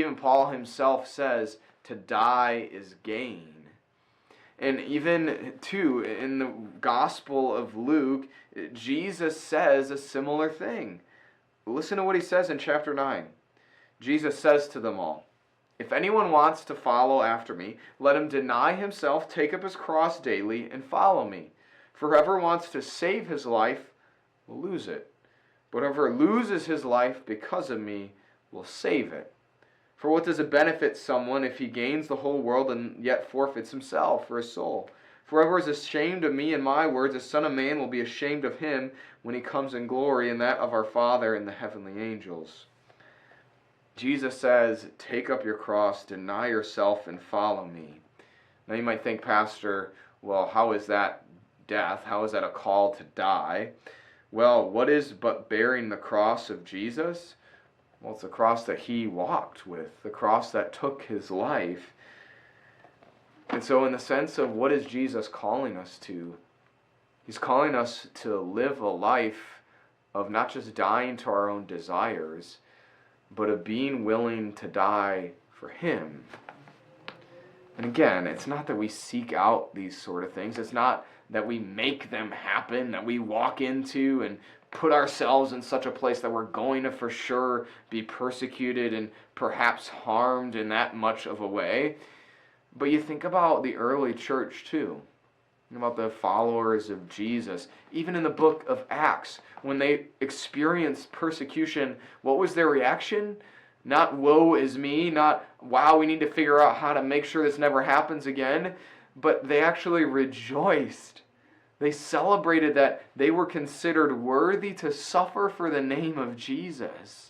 even Paul himself says, to die is gain. And even, too, in the Gospel of Luke, Jesus says a similar thing. Listen to what he says in chapter 9. Jesus says to them all, "If anyone wants to follow after me, let him deny himself, take up his cross daily, and follow me. For whoever wants to save his life will lose it. But whoever loses his life because of me will save it. For what does it benefit someone if he gains the whole world and yet forfeits himself or his soul? For whoever is ashamed of me and my words, the Son of Man will be ashamed of him when he comes in glory, and that of our Father and the heavenly angels." Jesus says, take up your cross, deny yourself, and follow me. Now you might think, Pastor, well, how is that death? How is that a call to die? Well, what is but bearing the cross of Jesus? Well, it's the cross that he walked with, the cross that took his life. And so in the sense of what is Jesus calling us to? He's calling us to live a life of not just dying to our own desires, but of being willing to die for him. And again, it's not that we seek out these sort of things. It's not that we make them happen, that we walk into and put ourselves in such a place that we're going to for sure be persecuted and perhaps harmed in that much of a way. But you think about the early church too. Think about the followers of Jesus. Even in the book of Acts, when they experienced persecution, what was their reaction? Not woe is me, not wow, we need to figure out how to make sure this never happens again, but they actually rejoiced. They celebrated that they were considered worthy to suffer for the name of Jesus.